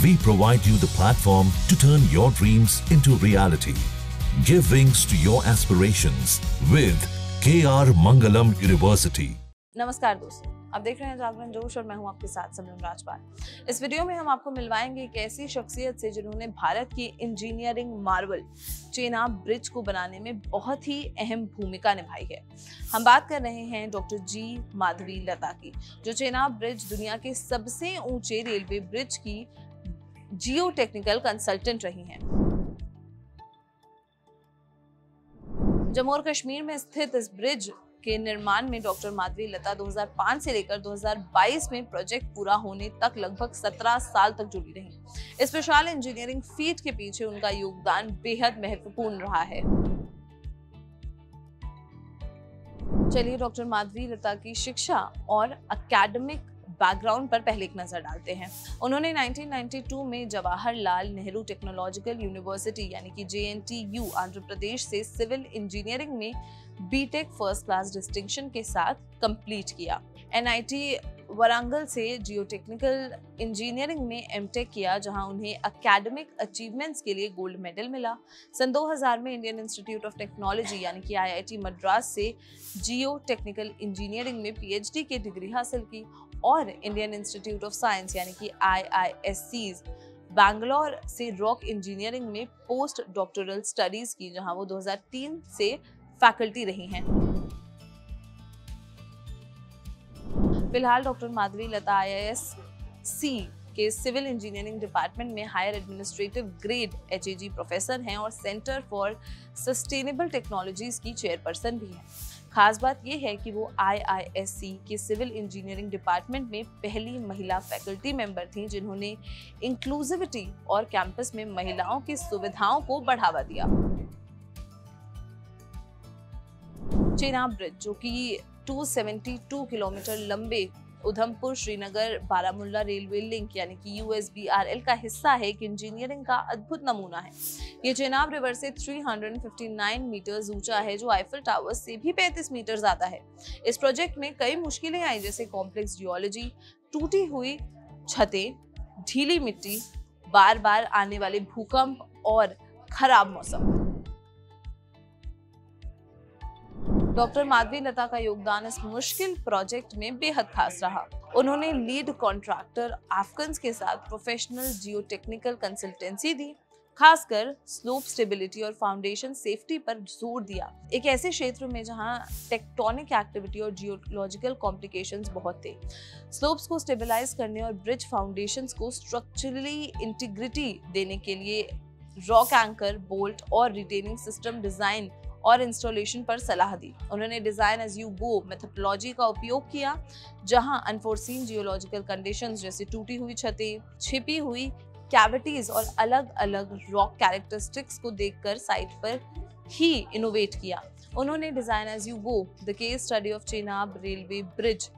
We provide you the platform to turn your dreams into reality. Give wings to your aspirations with KR Mangalam University. नमस्कार दोस्तों, आप देख रहे हैं जागरण जोश और मैं हूं आपके साथ समरन राजपाल। इस वीडियो में हम आपको मिलवाएंगे एक ऐसी शख्सियत से जिन्होंने भारत की इंजीनियरिंग मार्वल चेनाब ब्रिज को बनाने में बहुत ही अहम भूमिका निभाई है। हम बात कर रहे हैं डॉक्टर जी माधवी लता की, जो चेनाब ब्रिज दुनिया के सबसे ऊंचे रेलवे ब्रिज की जियो टेक्निकल कंसल्टेंट रही हैं। जम्मू और कश्मीर में स्थित इस ब्रिज के निर्माण में डॉक्टर माधवी लता 2005 से लेकर 2022 में प्रोजेक्ट पूरा होने तक लगभग 17 साल तक जुड़ी रही। इस विशाल इंजीनियरिंग फीट के पीछे उनका योगदान बेहद महत्वपूर्ण रहा है। चलिए डॉक्टर माधवी लता की शिक्षा और एकेडमिक बैकग्राउंड पर पहले एक नजर डालते हैं। उन्होंने 1992 में जवाहरलाल नेहरू टेक्नोलॉजिकल यूनिवर्सिटी यानी कि JNTU आंध्र प्रदेश से सिविल इंजीनियरिंग में बीटेक फर्स्ट क्लास डिस्टिंक्शन के साथ कंप्लीट किया। NIT वरांगल से जियोटेक्निकल इंजीनियरिंग में एमटेक किया, जहां उन्हें एकेडमिक अचीवमेंट्स के लिए गोल्ड मेडल मिला। सन 2000 में इंडियन इंस्टीट्यूट ऑफ टेक्नोलॉजी यानी कि IIT मद्रास से जियो टेक्निकल इंजीनियरिंग में PhD की डिग्री हासिल की और इंडियन इंस्टीट्यूट ऑफ साइंस यानी कि IISc बैंगलोर से रॉक इंजीनियरिंग में पोस्ट डॉक्टोरल स्टडीज की, जहां वो 2003 से फैकल्टी रही हैं। फिलहाल डॉक्टर माधवी लता IISc के सिविल इंजीनियरिंग डिपार्टमेंट में higher administrative grade HAG professor हैं और सेंटर फॉर सस्टेनेबल टेक्नोलॉजीज की चेयरपर्सन भी हैं। खास बात यह है कि वो IISc के सिविल इंजीनियरिंग डिपार्टमेंट में पहली महिला फैकल्टी मेंबर थीं, जिन्होंने इंक्लूसिविटी और कैंपस में महिलाओं की सुविधाओं को बढ़ावा दिया। चेनाब ब्रिज, जो कि 272 किलोमीटर लंबे उधमपुर श्रीनगर बारामुल्ला रेलवे लिंक यानी कि USBRL का हिस्सा है, एक इंजीनियरिंग का अद्भुत नमूना है। ये चेनाब रिवर से 359 मीटर्स ऊंचा है, जो आईफल टावर से भी 35 मीटर ज्यादा है। इस प्रोजेक्ट में कई मुश्किलें आई, जैसे कॉम्प्लेक्स जियोलॉजी, टूटी हुई छतें, ढीली मिट्टी, बार बार आने वाले भूकंप और खराब मौसम। डॉक्टर माधवी लता का योगदान इस मुश्किल प्रोजेक्ट में बेहद खास रहा। उन्होंने लीड कॉन्ट्रैक्टर अफगान्स के साथ प्रोफेशनल जियोटेक्निकल कंसल्टेंसी दी, खासकर स्लोप स्टेबिलिटी और फाउंडेशन सेफ्टी पर जोर दिया, एक ऐसे क्षेत्र में जहां टेक्टोनिक एक्टिविटी और जियोलॉजिकल कॉम्प्लिकेशंस बहुत थे। स्लोप्स को स्टेबलाइज करने और ब्रिज फाउंडेशंस को स्ट्रक्चरली इंटीग्रिटी देने के लिए रॉक एंकर, बोल्ट और रिटेनिंग सिस्टम डिजाइन और इंस्टॉलेशन पर सलाह दी। उन्होंने design as you go methodology का उपयोग किया, जहां अनफोर्सीन जियोलॉजिकल कंडीशंस जैसे टूटी हुई छतें, छिपी हुई कैविटीज और अलग अलग रॉक कैरेक्टरिस्टिक्स को देखकर साइट पर ही इनोवेट किया। उन्होंने design as you go the case study of Chenab railway bridge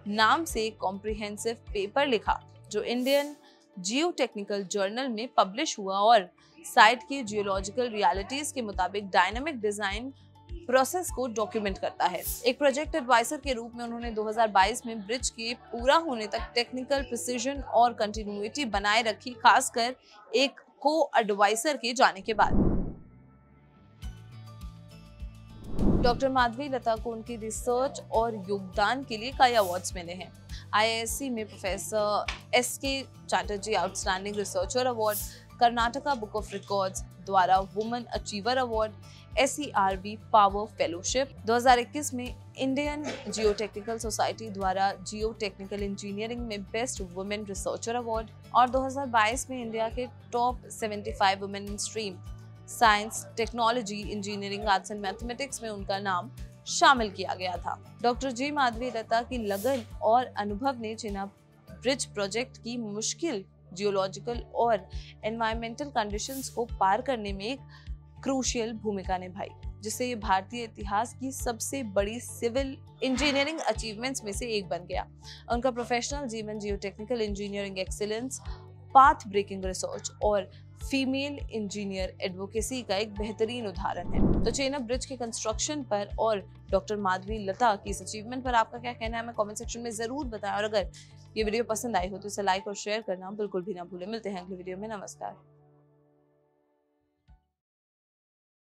नाम से एक कॉम्प्रिहेंसिव पेपर लिखा, जो इंडियन जियोटेक्निकल जर्नल में पब्लिश हुआ और साइट की जियोलॉजिकल रियलिटीज के मुताबिक डायनामिक डिजाइन प्रोसेस को डॉक्यूमेंट करता है। एक प्रोजेक्ट एडवाइजर के रूप में उन्होंने 2022 में ब्रिज के पूरा होने तक टेक्निकल प्रिसीजन और कंटिन्यूटी बनाए रखी, खासकर एक को एडवाइजर के जाने के बाद। डॉक्टर माधवी लता को उनकी रिसर्च और योगदान के लिए कई अवार्ड्स मिले हैं। IISc में professor SK Chatterjee outstanding researcher award, Karnataka book of records द्वारा women achiever award, SERB power fellowship, 2021 में इंडियन जियोटेक्निकल सोसाइटी द्वारा जियो टेक्निकल इंजीनियरिंग में बेस्ट वुमेन रिसर्चर अवार्ड और 2022 में इंडिया के top 75 women in STEAM science, technology, engineering, arts and mathematics में उनका नाम शामिल किया गया था। डॉक्टर जी माधवी लता की लगन और अनुभव ने चेनाब ब्रिज प्रोजेक्ट की मुश्किल जियोलॉजिकल और एनवायरमेंटल कंडीशंस को पार करने में एक क्रूशियल भूमिका निभाई, जिससे ये भारतीय इतिहास की सबसे बड़ी सिविल इंजीनियरिंग अचीवमेंट्स में से एक बन गया। उनका प्रोफेशनल जीवन geotechnical engineering excellence, path breaking research और फीमेल इंजीनियर एडवोकेसी का एक बेहतरीन उदाहरण है। तो चेनाब ब्रिज के कंस्ट्रक्शन पर और डॉक्टर माधवी लता की इस अचीवमेंट पर आपका क्या कहना है, हमें कमेंट सेक्शन में जरूर बताएं। और अगर ये वीडियो पसंद आई हो तो इसे लाइक और शेयर करना बिल्कुल भी ना भूलें। मिलते हैं अगले वीडियो में। नमस्कार।